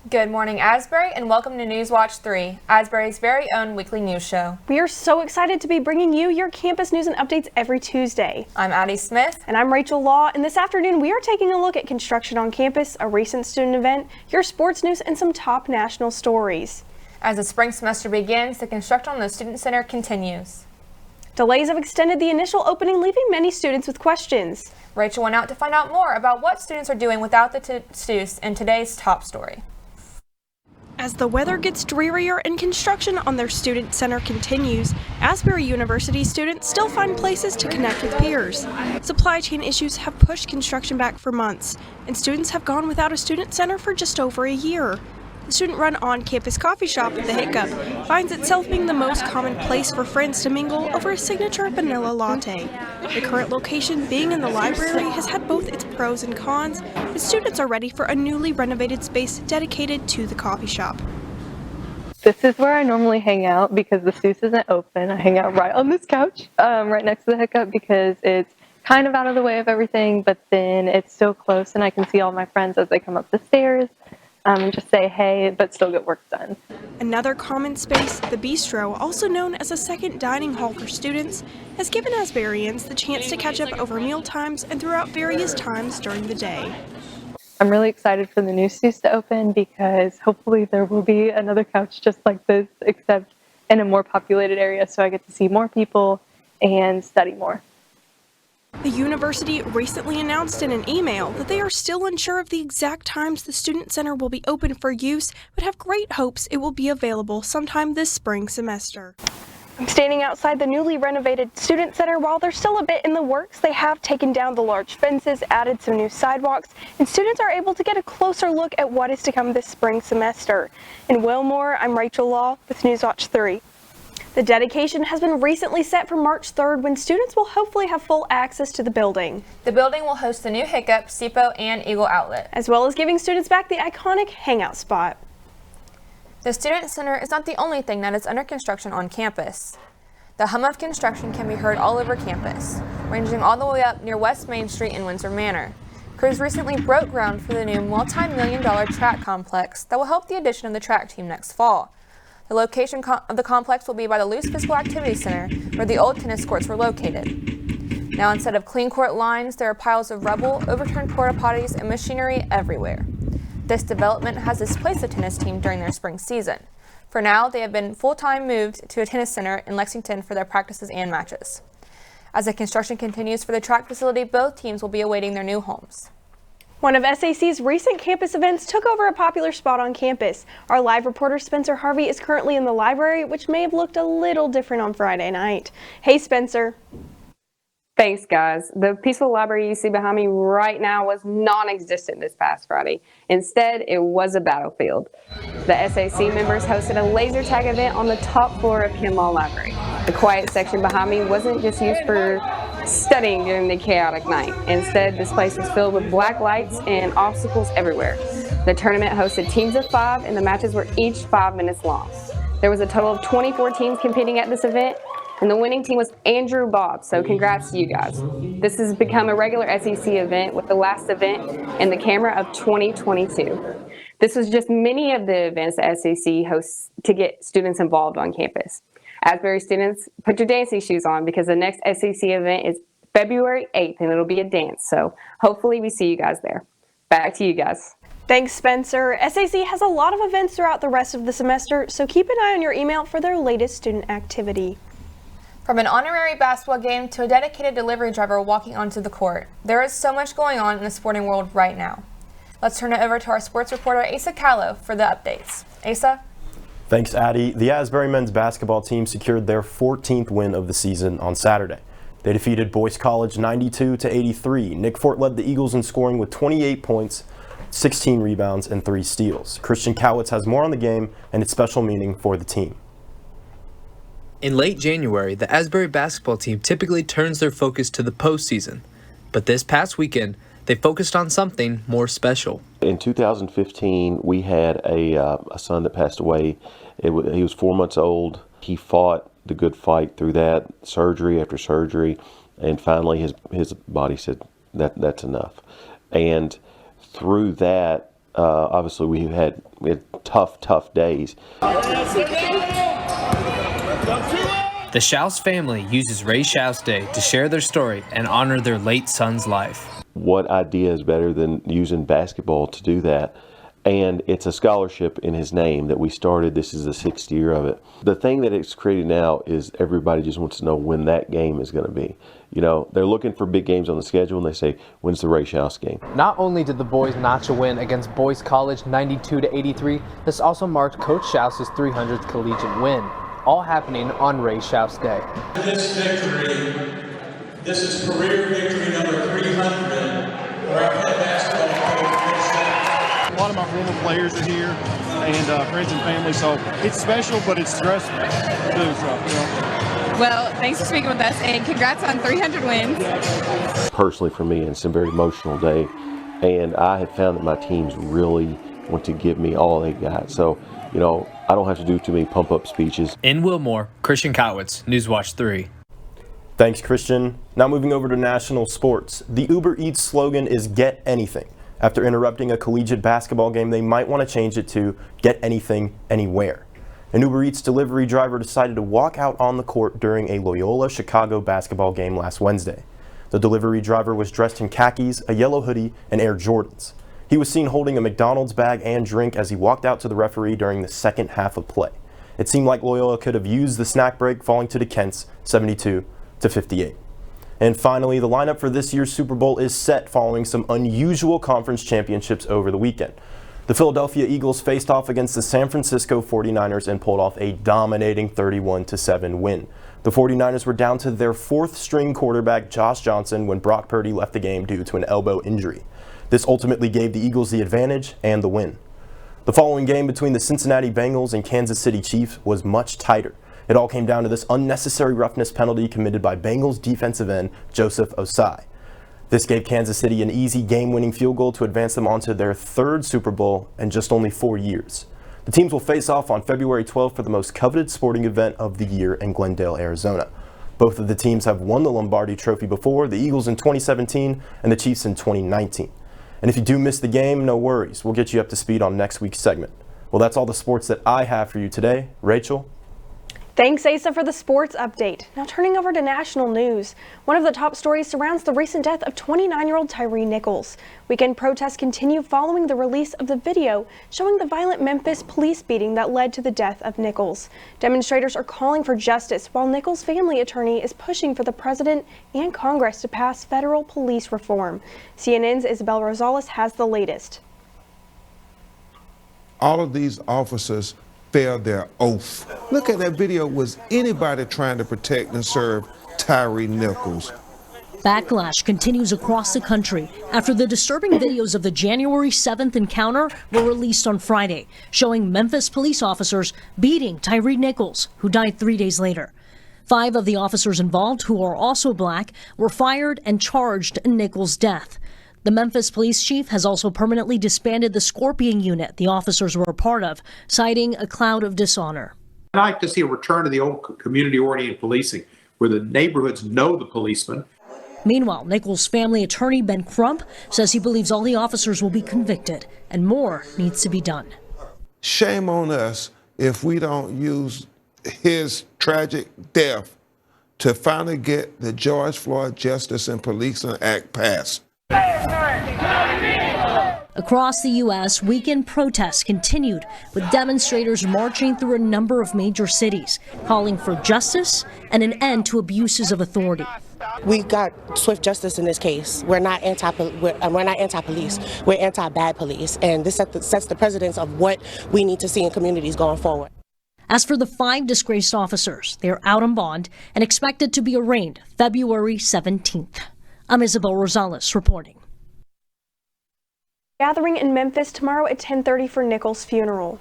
Good morning, Asbury, and welcome to Newswatch3, Asbury's very own weekly news show. We are so excited to be bringing you your campus news and updates every Tuesday. I'm Addie Smith. And I'm Rachel Law, and this afternoon we are taking a look at construction on campus, a recent student event, your sports news, and some top national stories. As the spring semester begins, the construction on the Student Center continues. Delays have extended the initial opening, leaving many students with questions. Rachel went out to find out more about what students are doing without the STUS in today's top story. As the weather gets drearier and construction on their student center continues, Asbury University students still find places to connect with peers. Supply chain issues have pushed construction back for months, and students have gone without a student center for just over a year. The student-run on-campus coffee shop, The Hiccup, finds itself being the most common place for friends to mingle over a signature vanilla latte. The current location, being in the library, has had both its pros and cons, but students are ready for a newly renovated space dedicated to the coffee shop. This is where I normally hang out because the STUS isn't open. I hang out right on this couch, right next to The Hiccup, because it's kind of out of the way of everything, but then it's so close and I can see all my friends as they come up the stairs. And just say hey, but still get work done. Another common space, the Bistro, also known as a second dining hall for students, has given Asburyans the chance to catch up over meal times and throughout various times during the day. I'm really excited for the new STUS to open because hopefully there will be another couch just like this, except in a more populated area, so I get to see more people and study more. The university recently announced in an email that they are still unsure of the exact times the Student Center will be open for use, but have great hopes it will be available sometime this spring semester. I'm standing outside the newly renovated Student Center. While they're still a bit in the works, they have taken down the large fences, added some new sidewalks, and students are able to get a closer look at what is to come this spring semester. In Wilmore, I'm Rachel Law with Newswatch3. The dedication has been recently set for March 3rd when students will hopefully have full access to the building. The building will host the new Hiccup, SIPO, and Eagle Outlet, as well as giving students back the iconic hangout spot. The Student Center is not the only thing that is under construction on campus. The hum of construction can be heard all over campus, ranging all the way up near West Main Street in Windsor Manor. Crews recently broke ground for the new multi-million-dollar track complex that will help the addition of the track team next fall. The location of the complex will be by the Loose Physical Activity Center, where the old tennis courts were located. Now, instead of clean court lines, there are piles of rubble, overturned porta potties, and machinery everywhere. This development has displaced the tennis team during their spring season. For now, they have been full-time moved to a tennis center in Lexington for their practices and matches. As the construction continues for the track facility, both teams will be awaiting their new homes. One of SAC's recent campus events took over a popular spot on campus. Our live reporter Spencer Harvey is currently in the library, which may have looked a little different on Friday night. Hey, Spencer. Thanks, guys. The peaceful library you see behind me right now was non-existent this past Friday. Instead, it was a battlefield. The SAC members hosted a laser tag event on the top floor of Kinlaw Library. The quiet section behind me wasn't just used for studying during the chaotic night. Instead, this place was filled with black lights and obstacles everywhere. The tournament hosted teams of 5, and the matches were each 5 minutes long. There was a total of 24 teams competing at this event, and the winning team was Andrew Bob, so congrats to you guys. This has become a regular SEC event, with the last event in the camera of 2022. This was just many of the events the SEC hosts to get students involved on campus. Asbury students, put your dancing shoes on because the next SEC event is February 8th and it'll be a dance. So hopefully we see you guys there. Back to you guys. Thanks, Spencer. SAC has a lot of events throughout the rest of the semester, so keep an eye on your email for their latest student activity. From an honorary basketball game to a dedicated delivery driver walking onto the court, there is so much going on in the sporting world right now. Let's turn it over to our sports reporter, Asa Callow, for the updates. Asa? Thanks, Addie. The Asbury men's basketball team secured their 14th win of the season on Saturday. They defeated Boyce College 92-83. Nick Fort led the Eagles in scoring with 28 points, 16 rebounds, and 3 steals. Christian Cowitz has more on the game and its special meaning for the team. In late January, the Asbury basketball team typically turns their focus to the postseason, but this past weekend, they focused on something more special. In 2015, we had a son that passed away. He was 4 months old. He fought the good fight through that, surgery after surgery, and finally his body said that's enough. And through that, obviously we had tough days. The Schaus family uses Ray Schaus Day to share their story and honor their late son's life. What idea is better than using basketball to do that? And it's a scholarship in his name that we started. This is the 6th year of it. The thing that it's created now is everybody just wants to know when that game is going to be. You know, they're looking for big games on the schedule, and they say, when's the Ray Schaus game? Not only did the boys notch a win against Boys College 92-83, this also marked Coach Schaus's 300th collegiate win, all happening on Ray Schaus Day. This victory, this is career victory number 300 for our head basketball coach. A lot of my former players are here and friends and family, so it's special, but it's stressful too. So, Well, thanks for speaking with us, and congrats on 300 wins. Personally, for me, it's a very emotional day, and I have found that my teams really want to give me all they got. So, you know, I don't have to do too many pump-up speeches. In Wilmore, Christian Kotwitz, Newswatch 3. Thanks, Christian. Now moving over to national sports. The Uber Eats slogan is "Get Anything." After interrupting a collegiate basketball game, they might want to change it to "Get Anything, Anywhere." An Uber Eats delivery driver decided to walk out on the court during a Loyola Chicago basketball game last Wednesday. The delivery driver was dressed in khakis, a yellow hoodie, and Air Jordans. He was seen holding a McDonald's bag and drink as he walked out to the referee during the second half of play. It seemed like Loyola could have used the snack break, falling to the Kents 72-58. And finally, the lineup for this year's Super Bowl is set following some unusual conference championships over the weekend. The Philadelphia Eagles faced off against the San Francisco 49ers and pulled off a dominating 31-7 win. The 49ers were down to their fourth-string quarterback, Josh Johnson, when Brock Purdy left the game due to an elbow injury. This ultimately gave the Eagles the advantage and the win. The following game between the Cincinnati Bengals and Kansas City Chiefs was much tighter. It all came down to this unnecessary roughness penalty committed by Bengals defensive end Joseph Osai. This gave Kansas City an easy game-winning field goal to advance them onto their third Super Bowl in just only 4 years. The teams will face off on February 12th for the most coveted sporting event of the year in Glendale, Arizona. Both of the teams have won the Lombardi Trophy before, the Eagles in 2017 and the Chiefs in 2019. And if you do miss the game, no worries. We'll get you up to speed on next week's segment. Well, that's all the sports that I have for you today. Rachel? Thanks, Asa, for the sports update. Now turning over to national news. One of the top stories surrounds the recent death of 29-year-old Tyree Nichols. Weekend protests continue following the release of the video showing the violent Memphis police beating that led to the death of Nichols. Demonstrators are calling for justice while Nichols' family attorney is pushing for the president and Congress to pass federal police reform. CNN's Isabel Rosales has the latest. All of these officers failed their oath. Look at that video. Was anybody trying to protect and serve Tyree Nichols? Backlash continues across the country after the disturbing videos of the January 7th encounter were released on Friday, showing Memphis police officers beating Tyree Nichols, who died 3 days later. 5 of the officers involved, who are also black, were fired and charged in Nichols' death. The Memphis police chief has also permanently disbanded the Scorpion unit the officers were a part of, citing a cloud of dishonor. I'd like to see a return to the old community-oriented policing, where the neighborhoods know the policemen. Meanwhile, Nichols' family attorney Ben Crump says he believes all the officers will be convicted and more needs to be done. Shame on us if we don't use his tragic death to finally get the George Floyd Justice and Policing Act passed. Across the U.S., weekend protests continued, with demonstrators marching through a number of major cities, calling for justice and an end to abuses of authority. We got swift justice in this case. We're not anti-police. We're anti-bad police, and this sets the precedence of what we need to see in communities going forward. As for the 5 disgraced officers, they are out on bond and expected to be arraigned February 17th. I'm Isabel Rosales reporting. Gathering in Memphis tomorrow at 10:30 for Nichols' funeral.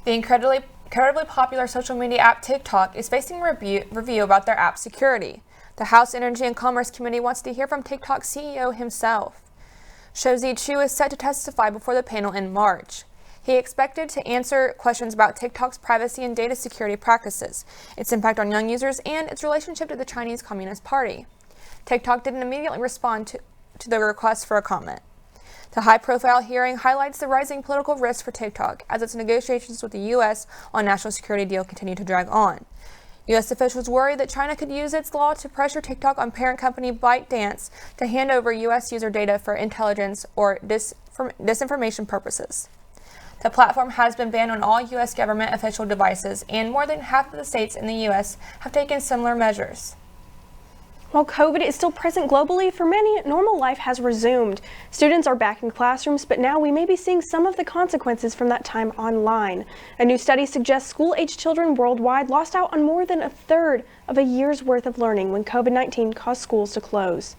The incredibly popular social media app TikTok is facing a review about their app security. The House Energy and Commerce Committee wants to hear from TikTok's CEO himself. Shouzi Chu is set to testify before the panel in March. He expected to answer questions about TikTok's privacy and data security practices, its impact on young users, and its relationship to the Chinese Communist Party. TikTok didn't immediately respond to the request for a comment. The high-profile hearing highlights the rising political risk for TikTok as its negotiations with the U.S. on national security deal continue to drag on. U.S. officials worry that China could use its law to pressure TikTok on parent company ByteDance to hand over U.S. user data for intelligence or disinformation purposes. The platform has been banned on all U.S. government official devices, and more than half of the states in the U.S. have taken similar measures. While COVID is still present globally, for many, normal life has resumed. Students are back in classrooms, but now we may be seeing some of the consequences from that time online. A new study suggests school-aged children worldwide lost out on more than a third of a year's worth of learning when COVID-19 caused schools to close.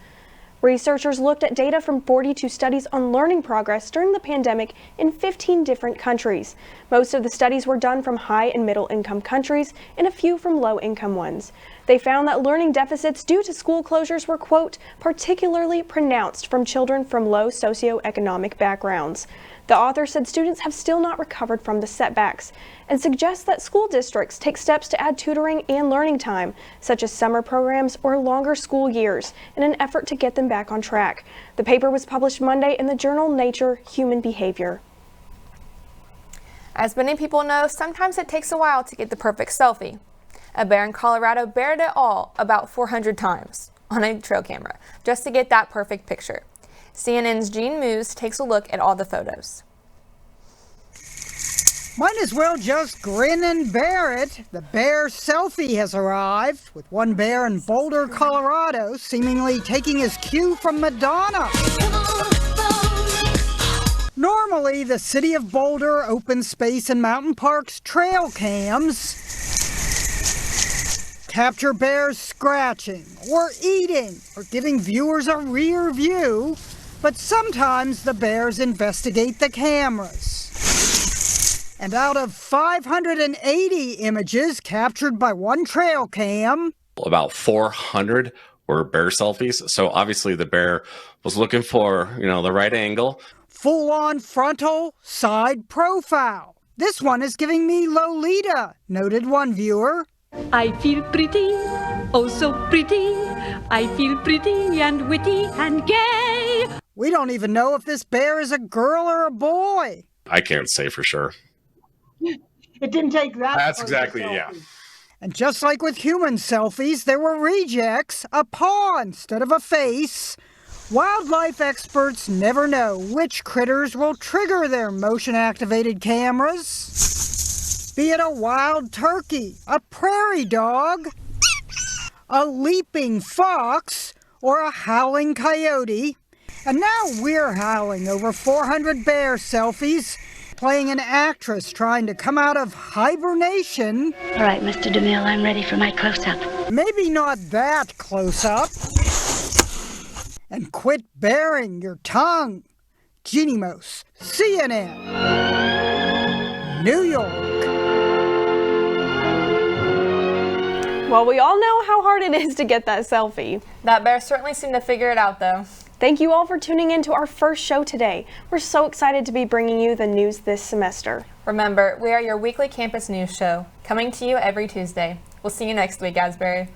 Researchers looked at data from 42 studies on learning progress during the pandemic in 15 different countries. Most of the studies were done from high and middle income countries and a few from low income ones. They found that learning deficits due to school closures were, quote, particularly pronounced from children from low socioeconomic backgrounds. The author said students have still not recovered from the setbacks and suggests that school districts take steps to add tutoring and learning time, such as summer programs or longer school years, in an effort to get them back on track. The paper was published Monday in the journal Nature Human Behavior. As many people know, sometimes it takes a while to get the perfect selfie. A bear in Colorado bared it all about 400 times on a trail camera just to get that perfect picture. CNN's Gene Moose takes a look at all the photos. Might as well just grin and bear it. The bear selfie has arrived, with one bear in Boulder, Colorado, seemingly taking his cue from Madonna. Normally, the city of Boulder Open Space and Mountain Parks trail cams capture bears scratching or eating or giving viewers a rear view, but sometimes the bears investigate the cameras. And out of 580 images captured by one trail cam, about 400 were bear selfies. So obviously the bear was looking for, the right angle. Full-on frontal side profile. This one is giving me Lolita, noted one viewer. I feel pretty, oh so pretty. I feel pretty and witty and gay. We don't even know if this bear is a girl or a boy. I can't say for sure. It didn't take that. That's exactly, yeah. And just like with human selfies, there were rejects, a paw instead of a face. Wildlife experts never know which critters will trigger their motion-activated cameras. Be it a wild turkey, a prairie dog, a leaping fox, or a howling coyote. And now we're howling over 400 bear selfies, playing an actress trying to come out of hibernation. All right, Mr. DeMille, I'm ready for my close-up. Maybe not that close-up. And quit baring your tongue. Jeannie Mose, CNN, New York. Well, we all know how hard it is to get that selfie. That bear certainly seemed to figure it out, though. Thank you all for tuning in to our first show today. We're so excited to be bringing you the news this semester. Remember, we are your weekly campus news show, coming to you every Tuesday. We'll see you next week, Asbury.